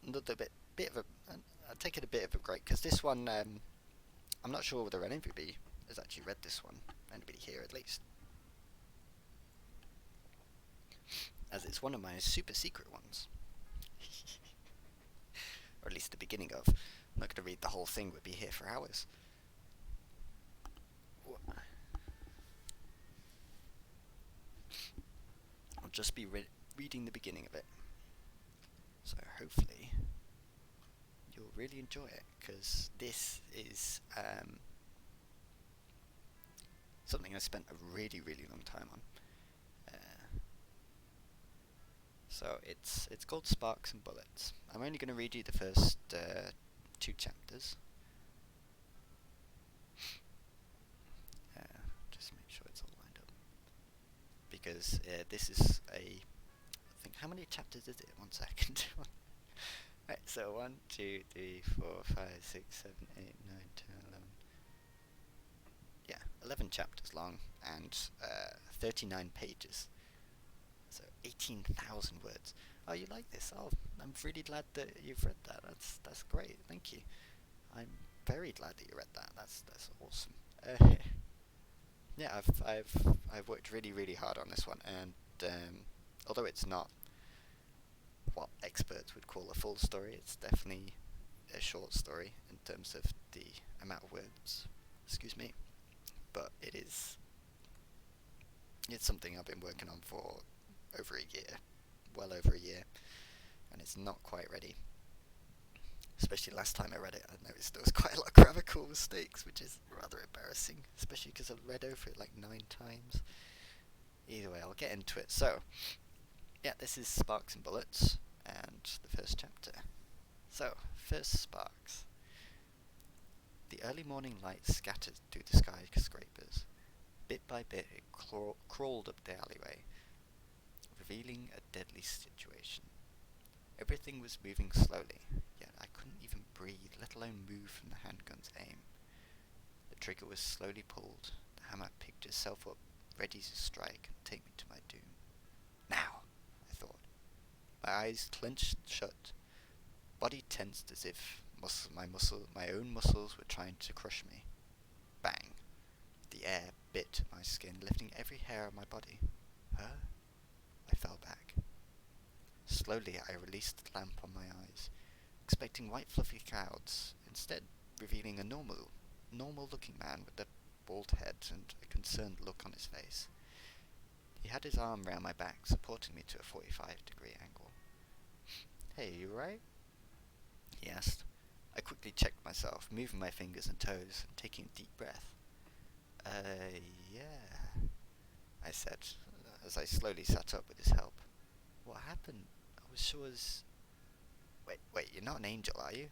another bit of a. I'll take it a bit of a break because this one, I'm not sure whether anybody has actually read this one. Anybody here, at least, as it's one of my super secret ones, or at least the beginning of. I'm not going to read the whole thing. We'd be here for hours. I'll just be reading the beginning of it. So hopefully you'll really enjoy it, because this is something I spent a really, really long time on. So it's called Sparks and Bullets. I'm only going to read you the first 2 chapters. Just make sure it's all lined up, because this is a. I think, how many chapters is it? 1 second. Right, so 1, 2, 3, 4, 5, 6, 7, 8, 9, 10, 11. Yeah, 11 chapters long and 39 pages. So 18,000 words. Oh, you like this? Oh, I'm really glad that you've read that. That's great. Thank you. I'm very glad that you read that. That's awesome. Yeah, I've worked really, really hard on this one, and although it's not what experts would call a full story, it's definitely a short story in terms of the amount of words. Excuse me, but it's something I've been working on for over a year, well over a year, and it's not quite ready. Especially last time I read it, I noticed there was quite a lot of grammatical mistakes, which is rather embarrassing, especially because I've read over it like 9 times. Either way, I'll get into it. So, yeah, this is Sparks and Bullets, and the first chapter. So, first sparks. The early morning light scattered through the skyscrapers. Bit by bit, it crawled up the alleyway, revealing a deadly situation. Everything was moving slowly, yet I couldn't even breathe, let alone move from the handgun's aim. The trigger was slowly pulled, the hammer picked itself up, ready to strike and take me to my doom. Now, I thought. My eyes clenched shut, body tensed as if my own muscles were trying to crush me. Bang! The air bit my skin, lifting every hair on my body. Huh? I fell back. Slowly I released the lamp on my eyes, expecting white fluffy clouds, instead revealing a normal-looking man with a bald head and a concerned look on his face. He had his arm round my back, supporting me to a 45-degree angle. Hey, you right? He asked. I quickly checked myself, moving my fingers and toes and taking a deep breath. Yeah, I said, as I slowly sat up with his help. What happened? I was sure as... Wait, you're not an angel, are you?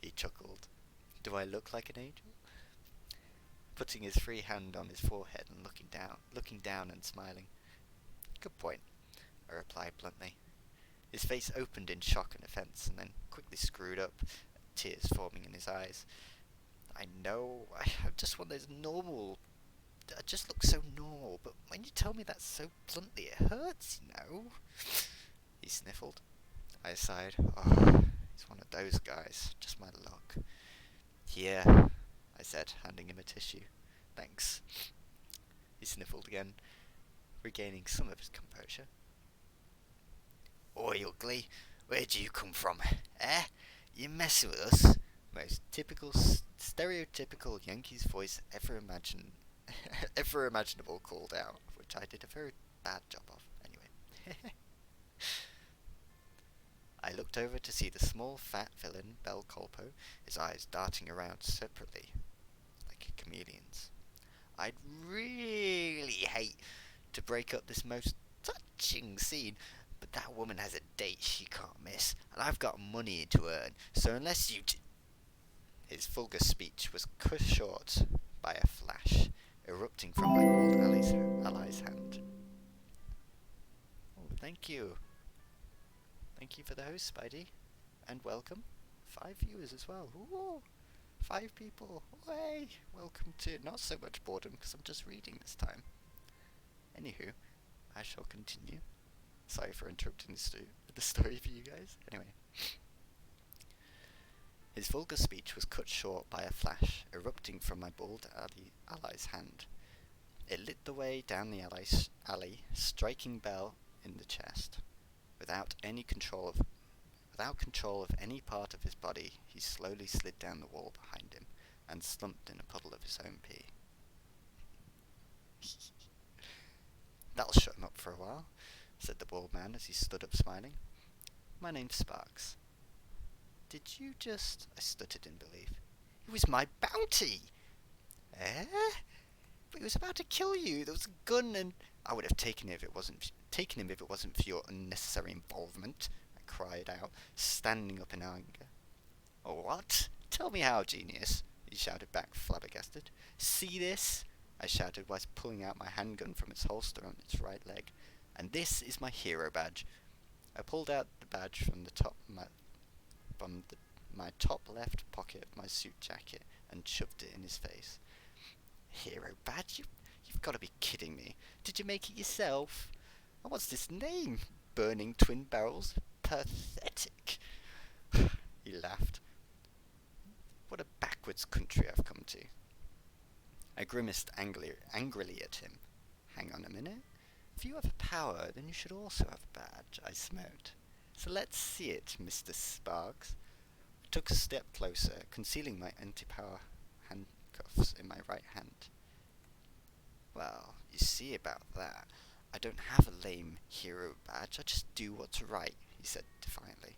He chuckled. Do I look like an angel? Putting his free hand on his forehead and looking down and smiling. Good point, I replied bluntly. His face opened in shock and offence, and then quickly screwed up, tears forming in his eyes. I know, I'm just one of those normal... I just look so normal, but when you tell me that so bluntly, it hurts, you know? He sniffled. I sighed. Oh, he's one of those guys. Just my luck. Here, I said, handing him a tissue. Thanks. He sniffled again, regaining some of his composure. Oi, ugly, where do you come from? Eh? You messing with us? Most typical, stereotypical Yankees voice ever imaginable called out, which I did a very bad job of, anyway. I looked over to see the small, fat villain, Bel Colpo, his eyes darting around separately, like a chameleon's. I'd really hate to break up this most touching scene, but that woman has a date she can't miss, and I've got money to earn, so unless you... His vulgar speech was cut short by a flash, erupting from my old ally's hand. Oh, thank you. Thank you for the host, Spidey. And welcome. 5 viewers as well. Ooh, 5 people. Way! Welcome to not so much boredom, because I'm just reading this time. Anywho, I shall continue. Sorry for interrupting the story for you guys. Anyway. His vulgar speech was cut short by a flash erupting from my bald ally's hand. It lit the way down the alley, striking Bell in the chest. Without control of any part of his body, he slowly slid down the wall behind him and slumped in a puddle of his own pee. That'll shut him up for a while, said the bald man as he stood up smiling. My name's Sparks. Did you just... I stuttered in belief. It was my bounty! Eh? But he was about to kill you. There was a gun and... I would have taken him if it wasn't for your unnecessary involvement, I cried out, standing up in anger. Oh, what? Tell me how, genius, he shouted back, flabbergasted. See this? I shouted whilst pulling out my handgun from its holster on its right leg. And this is my hero badge. I pulled out the badge from my top left pocket of my suit jacket and shoved it in his face. Hero badge? You've got to be kidding me. Did you make it yourself? And what's this name? Burning Twin Barrels? Pathetic. He laughed. What a backwards country I've come to. I grimaced angrily at him. Hang on a minute. If you have a power, then you should also have a badge, I smirked. So let's see it, Mr. Sparks. I took a step closer, concealing my anti-power handcuffs in my right hand. Well, you see about that. I don't have a lame hero badge, I just do what's right, he said defiantly.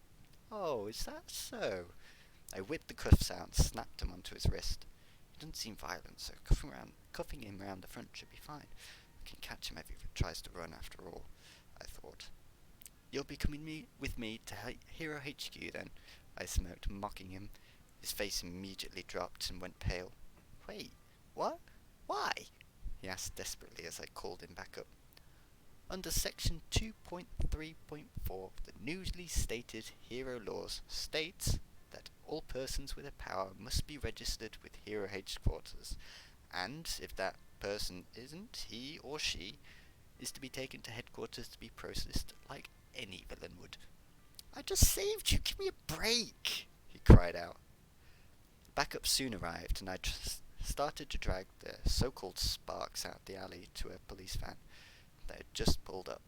Oh, is that so? I whipped the cuffs out and snapped them onto his wrist. He doesn't seem violent, so cuffing him round the front should be fine. I can catch him if he tries to run after all, I thought. You'll be coming with me to Hero HQ then, I smirked, mocking him. His face immediately dropped and went pale. Wait, what? Why? He asked desperately as I called him back up. Under section 2.3.4 of the newly stated hero laws states that all persons with a power must be registered with Hero Headquarters, and if that person isn't, he or she is to be taken to headquarters to be processed like any villain would. I just saved you, give me a break, he cried out. Backup soon arrived, and I started to drag the so-called Sparks out the alley to a police van that had just pulled up,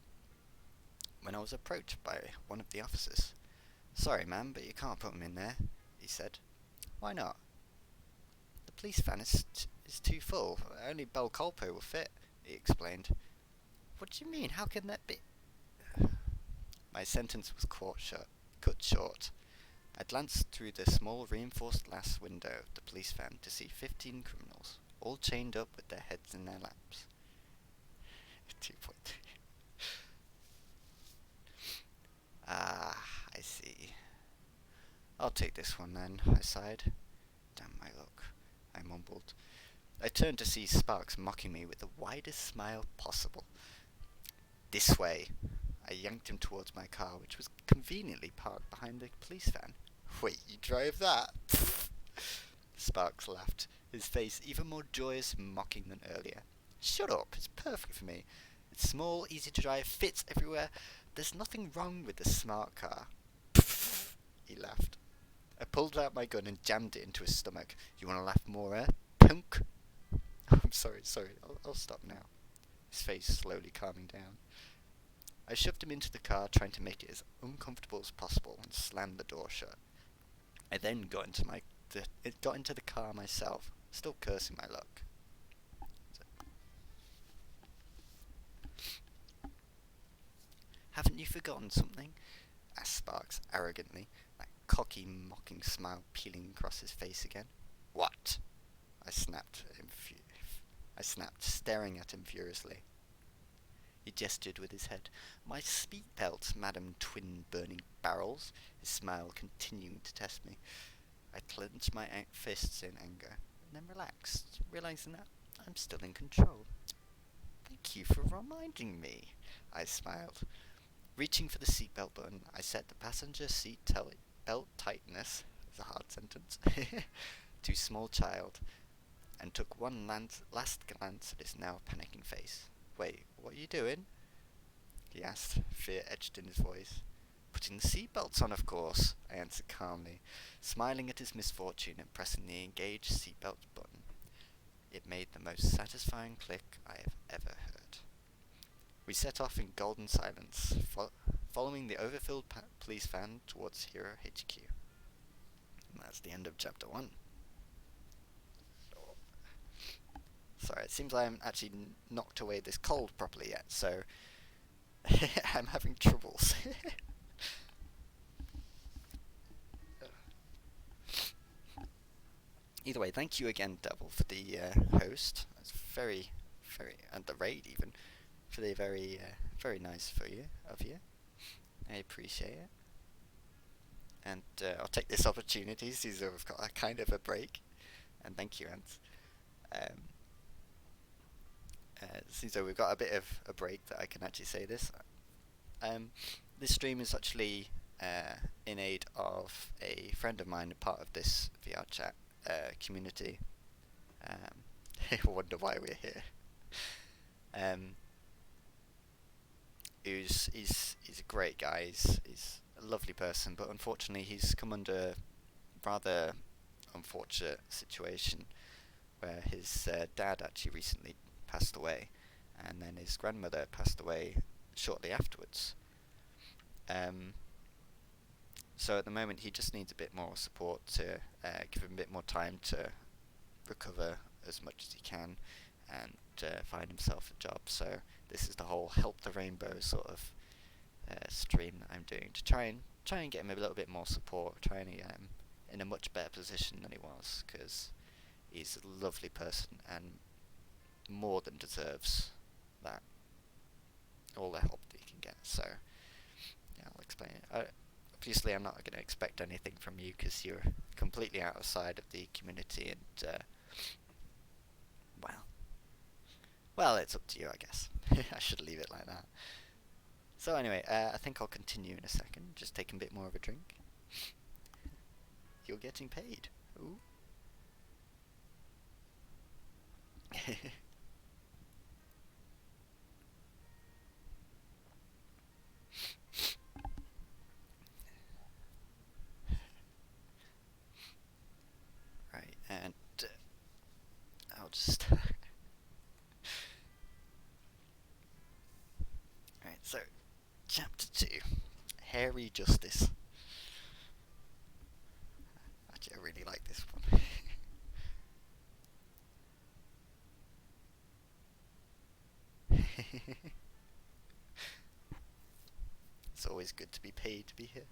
when I was approached by one of the officers. Sorry, ma'am, but you can't put him in there, he said. Why not? The police van is too full. Only Bel Colpo will fit, he explained. What do you mean? How can that be? My sentence was cut short. I glanced through the small reinforced glass window of the police van to see 15 criminals, all chained up with their heads in their laps. 2.3. Ah, I see. I'll take this one then, I sighed. Damn my luck, I mumbled. I turned to see Sparks mocking me with the widest smile possible. This way. I yanked him towards my car, which was conveniently parked behind the police van. Wait, you drove that? Sparks laughed, his face even more joyous and mocking than earlier. Shut up, it's perfect for me. It's small, easy to drive, fits everywhere. There's nothing wrong with the smart car. He laughed. I pulled out my gun and jammed it into his stomach. You want to laugh more, eh? Punk! I'm sorry, I'll stop now. His face slowly calming down. I shoved him into the car, trying to make it as uncomfortable as possible, and slammed the door shut. I then got into the car myself, still cursing my luck. Haven't you forgotten something? Asked Sparks arrogantly, that cocky, mocking smile peeling across his face again. What? I snapped, staring at him furiously. He gestured with his head. My seatbelt, Madam Twin Burning Barrels, his smile continuing to test me. I clenched my fists in anger, and then relaxed, realizing that I'm still in control. Thank you for reminding me, I smiled. Reaching for the seatbelt button, I set the passenger seat belt tightness, it's a hard sentence, to small child, and took one last glance at his now panicking face. Wait, what are you doing? he asked, fear etched in his voice. Putting the seatbelts on, of course, I answered calmly, smiling at his misfortune and pressing the engage seatbelt button. It made the most satisfying click I have ever heard. We set off in golden silence, following the overfilled police van towards Hero HQ. And that's the end of chapter 1. Sorry, it seems I haven't actually knocked away this cold properly yet, so I'm having troubles. Either way, thank you again, Devil, for the host. That's very, and the raid even, for the very nice of you. I appreciate it. And I'll take this opportunity since we've got a kind of a break. And thank you, Ant. Since we've got a bit of a break that I can actually say this. This stream is actually in aid of a friend of mine, part of this VRChat community. I wonder why we're here. He's a great guy. He's a lovely person, but unfortunately he's come under rather unfortunate situation where his dad actually recently passed away, and then his grandmother passed away shortly afterwards. So at the moment he just needs a bit more support to give him a bit more time to recover as much as he can and find himself a job. So this is the whole Help the Rainbow sort of stream that I'm doing to try and get him a little bit more support, trying to get him in a much better position than he was, because he's a lovely person and more than deserves that, all the help that he can get. So yeah, I'll explain it. Obviously I'm not going to expect anything from you because you're completely outside of the community, and well, it's up to you, I guess. I should leave it like that. So anyway, I think I'll continue in a second, just taking a bit more of a drink. You're getting paid. Ooh. Right, and I'll just... Right, so, chapter 2, Hairy Justice. Actually, I really like this one. It's always good to be paid to be here.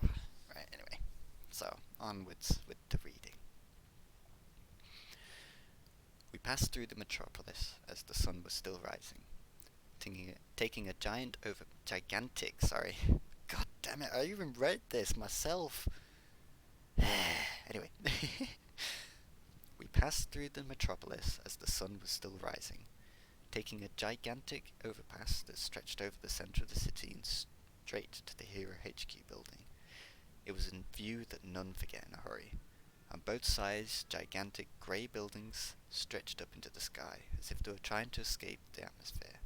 Right, anyway, so onwards with the reading. We passed through the metropolis as the sun was still rising, taking a gigantic, god damn it, I even read this myself. Anyway, we passed through the metropolis as the sun was still rising, taking a gigantic overpass that stretched over the center of the city and straight to the Hero HQ building. It was a view that none forget in a hurry. On both sides, gigantic grey buildings stretched up into the sky, as if they were trying to escape the atmosphere.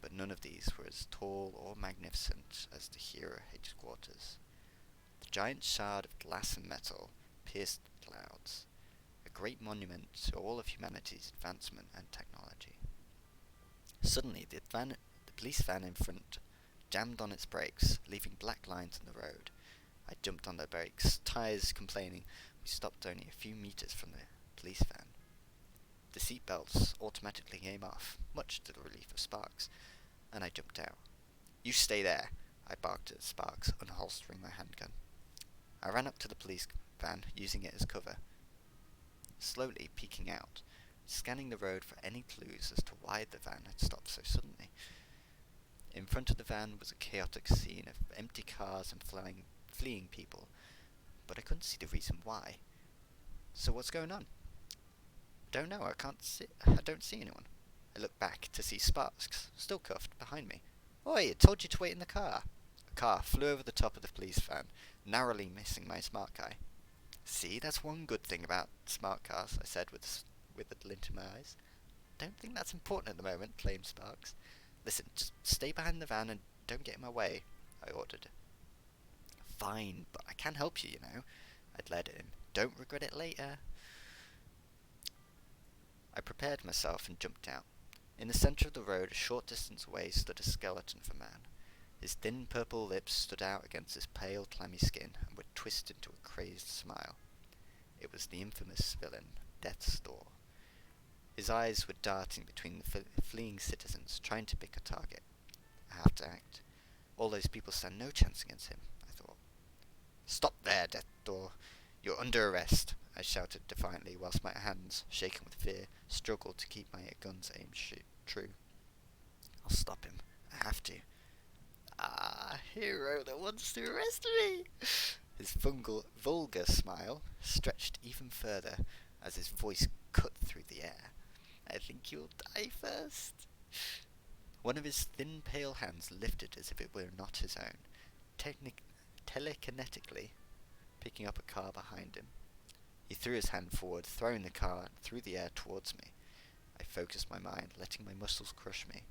But none of these were as tall or magnificent as the Hero headquarters. The giant shard of glass and metal pierced the clouds, a great monument to all of humanity's advancement and technology. Suddenly, the police van in front jammed on its brakes, leaving black lines on the road. I jumped on the brakes, tires complaining. We stopped only a few meters from the police van. The seat belts automatically came off, much to the relief of Sparks, and I jumped out. "You stay there," I barked at Sparks, unholstering my handgun. I ran up to the police van, using it as cover, slowly peeking out, scanning the road for any clues as to why the van had stopped so suddenly. In front of the van was a chaotic scene of empty cars and fleeing people, but I couldn't see the reason why. So what's going on? Don't know, I don't see anyone. I looked back to see Sparks, still cuffed, behind me. "Oi, I told you to wait in the car." A car flew over the top of the police van, narrowly missing my smart guy. "See, that's one good thing about smart cars," I said with a glint in my eyes. Don't think that's important at the moment, claimed Sparks. Listen, just stay behind the van and don't get in my way, I ordered. Fine, but I can help you, you know, I glared at him. Don't regret it later. I prepared myself and jumped out. In the centre of the road, a short distance away, stood a skeleton of a man. His thin purple lips stood out against his pale, clammy skin and would twist into a crazed smile. It was the infamous villain, Death's Door. His eyes were darting between the fleeing citizens, trying to pick a target. I have to act. All those people stand no chance against him, I thought. Stop there, Death's Door. You're under arrest, I shouted defiantly, whilst my hands, shaken with fear, struggled to keep my gun's aim true. I'll stop him. I have to. Ah, hero that wants to arrest me! His vulgar smile stretched even further as his voice cut through the air. I think you'll die first. One of his thin, pale hands lifted as if it were not his own, telekinetically picking up a car behind him. He threw his hand forward, throwing the car through the air towards me. I focused my mind, letting my muscles crush me.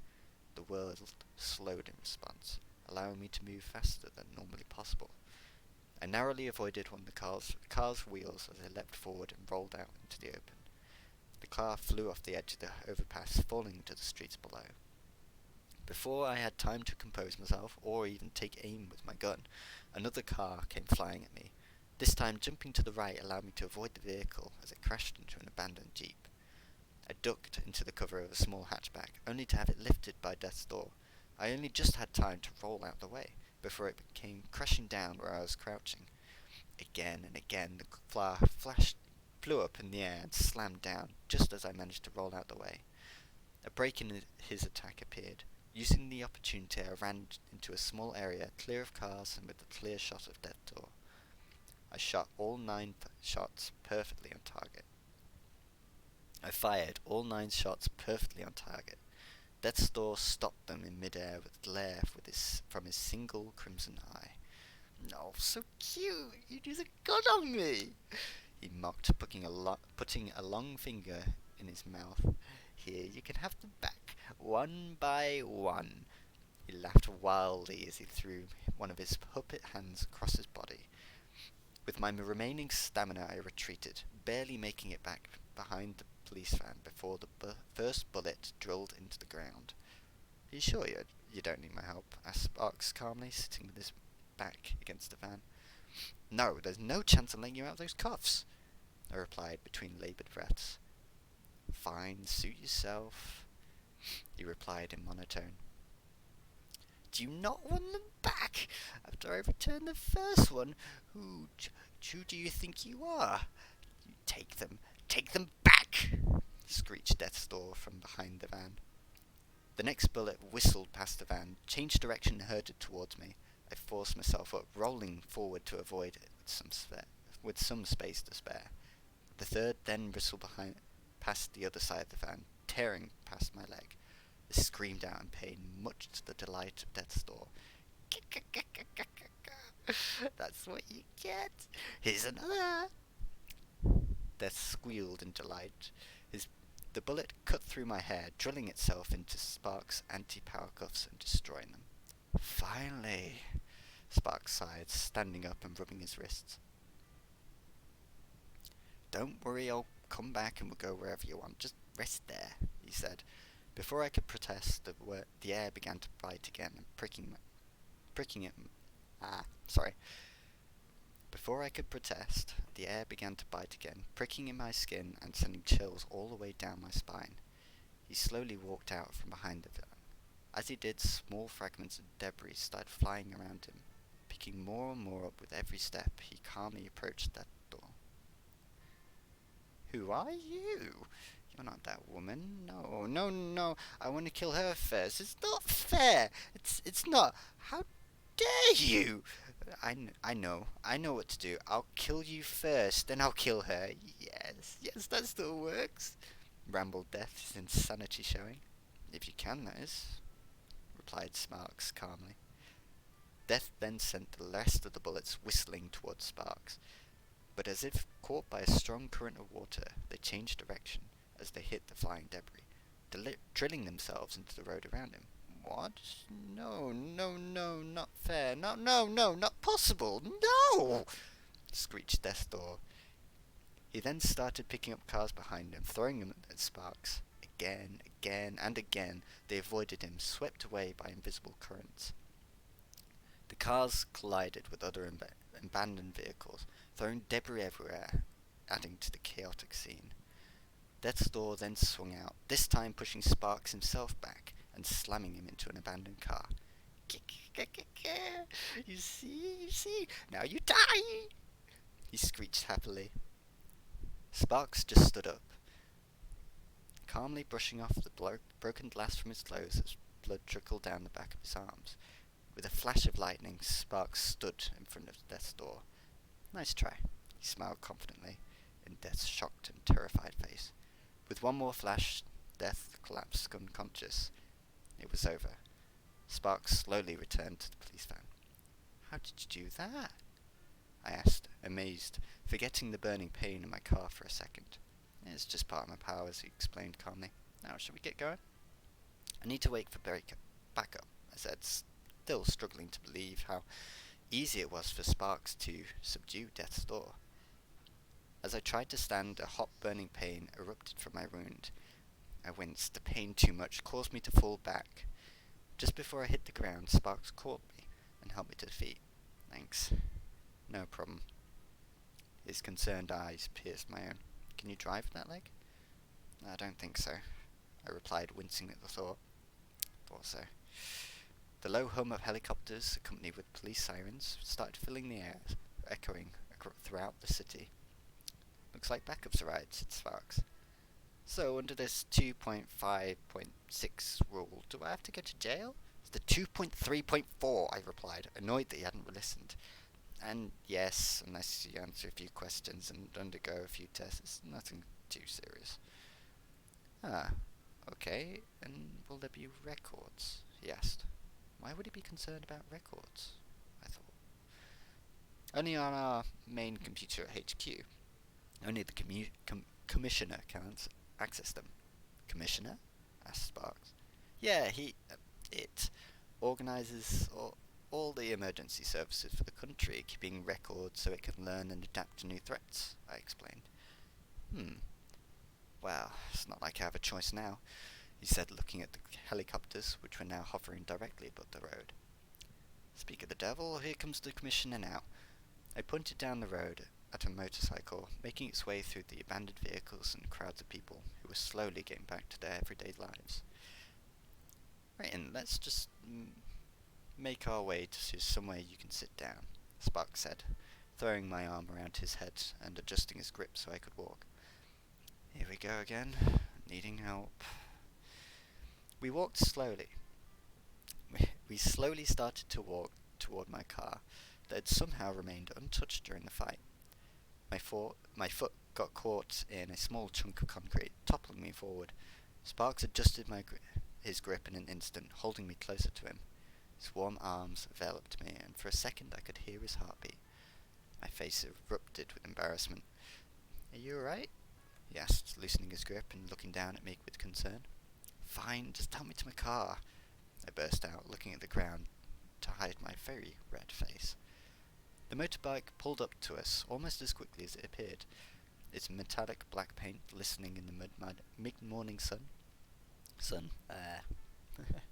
The world slowed in response, allowing me to move faster than normally possible. I narrowly avoided one of the car's wheels as I leapt forward and rolled out into the open. The car flew off the edge of the overpass, falling to the streets below. Before I had time to compose myself, or even take aim with my gun, another car came flying at me. This time, jumping to the right allowed me to avoid the vehicle as it crashed into an abandoned jeep. I ducked into the cover of a small hatchback, only to have it lifted by Death's Door. I only just had time to roll out the way, before it came crashing down where I was crouching. Again and again the flew up in the air and slammed down, just as I managed to roll out the way. A break in his attack appeared. Using the opportunity, I ran into a small area, clear of cars and with a clear shot of Death's Door. I shot all 9 shots perfectly on target. I fired all 9 shots perfectly on target. Death's Door stopped them in midair with a glare from his single crimson eye. "Oh, so cute! You use a gun on me!" he mocked, putting a long finger in his mouth. "Here, you can have them back, one by one." He laughed wildly as he threw one of his puppet hands across his body. With my remaining stamina, I retreated, barely making it back behind the police van before the first bullet drilled into the ground. "Are you sure you don't need my help?" asked Sparks calmly, sitting with his back against the van. "No, there's no chance of letting you out of those cuffs," I replied between laboured breaths. "Fine, suit yourself," he replied in monotone. "Do you not want them back? After I returned the first one, who do you think you are? You take them back!" screeched Death's Door from behind the van. The next bullet whistled past the van, changed direction and hurtled towards me. I forced myself up, rolling forward to avoid it with some space to spare. The third then whistled past the other side of the van, tearing past my leg. I screamed out in pain, much to the delight of Death's Door. "That's what you get. Here's another." Death squealed in delight. The bullet cut through my hair, drilling itself into Sparks' anti-power cuffs and destroying them. "Finally," Sparks sighed, standing up and rubbing his wrists. "Don't worry, I'll come back and we'll go wherever you want. Just rest there," he said. Before I could protest, the air began to bite again and Before I could protest, the air began to bite again, pricking in my skin and sending chills all the way down my spine. He slowly walked out from behind the van. As he did, small fragments of debris started flying around him. Picking more and more up with every step, he calmly approached that door. "Who are you? You're not that woman. No. I want to kill her first. It's not fair. It's not. How dare you?" I know what to do. I'll kill you first, then I'll kill her. Yes, that still works," rambled Death, his insanity showing. "If you can, that is," replied Sparks calmly. Death then sent the rest of the bullets whistling towards Sparks, but as if caught by a strong current of water, they changed direction as they hit the flying debris. drilling themselves into the road around him. What? No, no, no, not fair. No, no, no, not possible. No! Screeched Deathdoor. He then started picking up cars behind him, throwing them at Sparks. Again, again, and again, they avoided him, swept away by invisible currents. The cars collided with other abandoned vehicles, throwing debris everywhere, adding to the chaotic scene. Death's Door then swung out, this time pushing Sparks himself back and slamming him into an abandoned car. You see, now you die! He screeched happily. Sparks just stood up, calmly brushing off the broken glass from his clothes as blood trickled down the back of his arms. With a flash of lightning, Sparks stood in front of Death's Door. Nice try, he smiled confidently in Death's shocked and terrified face. With one more flash, Death collapsed unconscious. It was over. Sparks slowly returned to the police van. How did you do that? I asked, amazed, forgetting the burning pain in my car for a second. It's just part of my powers, he explained calmly. Now, shall we get going? I need to wait for backup, I said, still struggling to believe how easy it was for Sparks to subdue Death's Door. As I tried to stand, a hot burning pain erupted from my wound. I winced. The pain too much caused me to fall back. Just before I hit the ground, Sparks caught me and helped me to the feet. Thanks. No problem. His concerned eyes pierced my own. Can you drive with that leg? I don't think so, I replied, wincing at the thought. Thought so. The low hum of helicopters, accompanied with police sirens, started filling the air, echoing throughout the city. Looks like backup's arrived, said Sparks. So, under this 2.5.6 rule, do I have to go to jail? It's the 2.3.4, I replied, annoyed that he hadn't listened. And yes, unless you answer a few questions and undergo a few tests, it's nothing too serious. Ah, okay, and will there be records? He asked. Why would he be concerned about records? I thought. Only on our main computer at HQ. Only the commissioner can access them. Commissioner? Asked Sparks. Yeah, it organizes all the emergency services for the country, keeping records so it can learn and adapt to new threats, I explained. Well, it's not like I have a choice now, he said, looking at the helicopters, which were now hovering directly above the road. Speak of the devil, here comes the commissioner now. I pointed down the road at a motorcycle, making its way through the abandoned vehicles and crowds of people who were slowly getting back to their everyday lives. Right, and let's just make our way to somewhere you can sit down, Sparks said, throwing my arm around his head and adjusting his grip so I could walk. Here we go again, needing help. We walked slowly. We slowly started to walk toward my car that had somehow remained untouched during the fight. My foot got caught in a small chunk of concrete, toppling me forward. Sparks adjusted his grip in an instant, holding me closer to him. His warm arms enveloped me, and for a second I could hear his heartbeat. My face erupted with embarrassment. Are you alright? He asked, loosening his grip and looking down at me with concern. Fine, just help me to my car, I burst out, looking at the ground to hide my very red face. The motorbike pulled up to us almost as quickly as it appeared, its metallic black paint glistening in the mid-morning sun.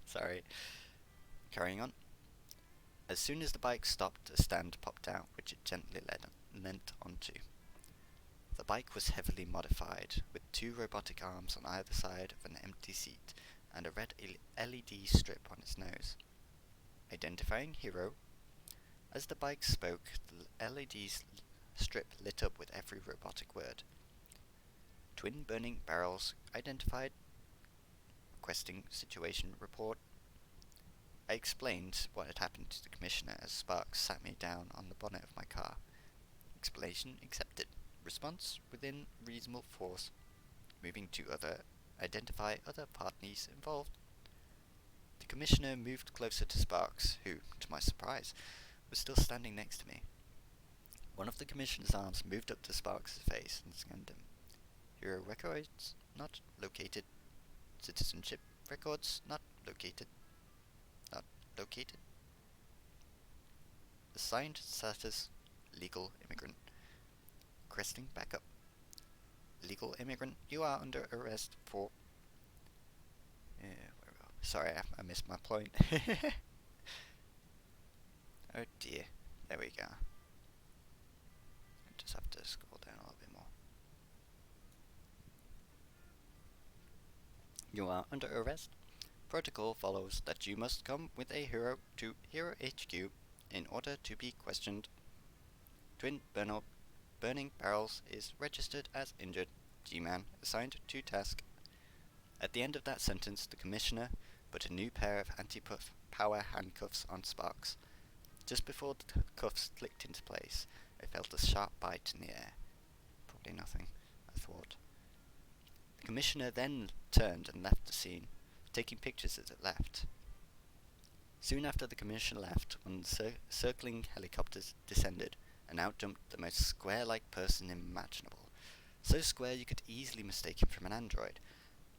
Sorry. Carrying on. As soon as the bike stopped, a stand popped out, which it gently leant onto. The bike was heavily modified, with 2 robotic arms on either side of an empty seat, and a red LED strip on its nose. Identifying hero. As the bike spoke, the LED strip lit up with every robotic word. Twin burning barrels identified. Requesting situation report. I explained what had happened to the commissioner as Sparks sat me down on the bonnet of my car. Explanation accepted. Response within reasonable force. Moving to identify other parties involved. The commissioner moved closer to Sparks, who, to my surprise, was still standing next to me. One of the commissioner's arms moved up to Sparks' face and scanned him. Hero records not located, Citizenship records not located. Not located. Assigned status legal immigrant. Requesting backup. Legal immigrant, you are under arrest for. Sorry, I missed my point. Oh dear. There we go. I just have to scroll down a little bit more. You are under arrest. Protocol follows that you must come with a hero to Hero HQ in order to be questioned. Twin Burning Barrels is registered as injured. G-Man assigned to task. At the end of that sentence, the Commissioner put a new pair of anti-power handcuffs on Sparks. Just before the cuffs clicked into place, I felt a sharp bite in the air. Probably nothing, I thought. The Commissioner then turned and left the scene, taking pictures as it left. Soon after the Commissioner left, one of the circling helicopters descended and outjumped the most square-like person imaginable. So square you could easily mistake him from an android.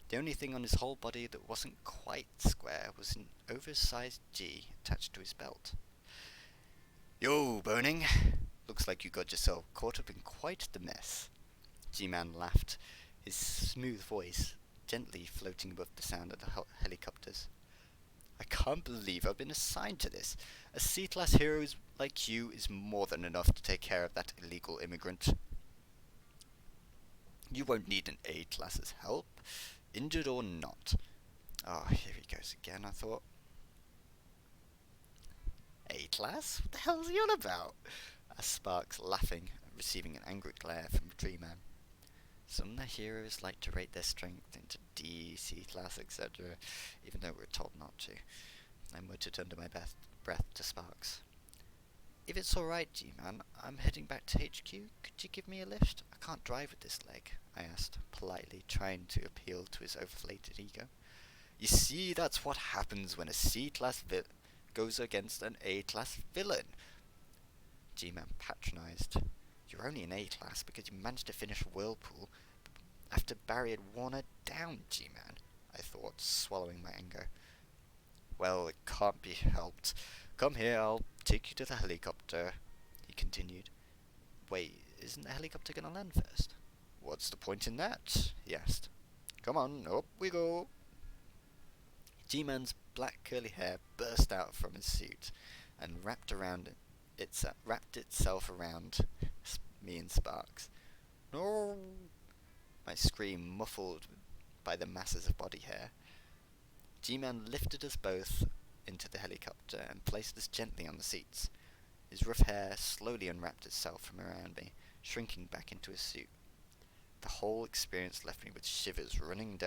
The only thing on his whole body that wasn't quite square was an oversized G attached to his belt. Yo, Burning! Looks like you got yourself caught up in quite the mess. G-Man laughed, his smooth voice gently floating above the sound of the helicopters. I can't believe I've been assigned to this. A C-class hero like you is more than enough to take care of that illegal immigrant. You won't need an A-class's help, injured or not. Oh, here he goes again, I thought. A-class? What the hell's he on about? Asked Sparks, laughing, receiving an angry glare from Tree-Man. Some of the heroes like to rate their strength into D, C-class, etc., even though we're told not to. I muttered under my breath to Sparks. If it's alright, G-Man, I'm heading back to HQ. Could you give me a lift? I can't drive with this leg, I asked, politely trying to appeal to his overflated ego. You see, that's what happens when a C-class goes against an A-class villain. G-Man patronised. You're only an A-class because you managed to finish Whirlpool after Barry had worn her down, G-Man, I thought, swallowing my anger. Well, it can't be helped. Come here, I'll take you to the helicopter, he continued. Wait, isn't the helicopter gonna land first? What's the point in that? He asked. Come on, up we go. G-Man's black curly hair burst out from his suit and wrapped itself around me and Sparks. No! My scream muffled by the masses of body hair. G-Man lifted us both into the helicopter and placed us gently on the seats. His rough hair slowly unwrapped itself from around me, shrinking back into his suit. The whole experience left me with shivers running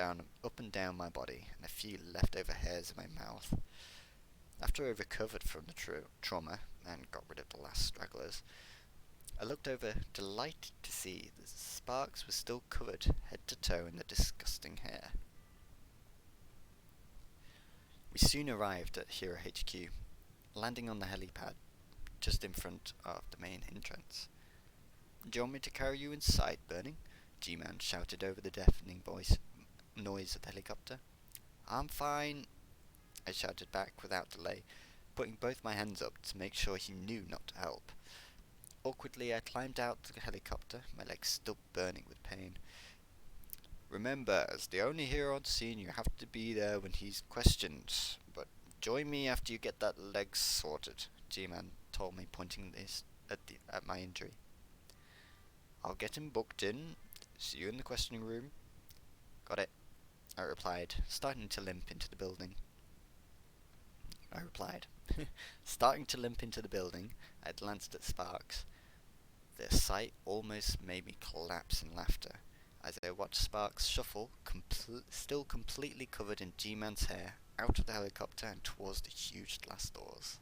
up and down my body and a few leftover hairs in my mouth. After I recovered from the trauma and got rid of the last stragglers, I looked over, delighted to see that Sparks was still covered head to toe in the disgusting hair. We soon arrived at Hero HQ, landing on the helipad just in front of the main entrance. Do you want me to carry you inside, Burning? G-Man shouted over the deafening noise of the helicopter. I'm fine, I shouted back without delay, putting both my hands up to make sure he knew not to help. Awkwardly, I climbed out the helicopter, my legs still burning with pain. Remember, as the only hero on scene, you have to be there when he's questioned. But join me after you get that leg sorted, G-Man told me, pointing this at my injury. I'll get him booked in. See you in the questioning room. Got it, I replied, starting to limp into the building. Starting to limp into the building, I glanced at Sparks. The sight almost made me collapse in laughter as I watched Sparks shuffle, still completely covered in G-Man's hair, out of the helicopter and towards the huge glass doors.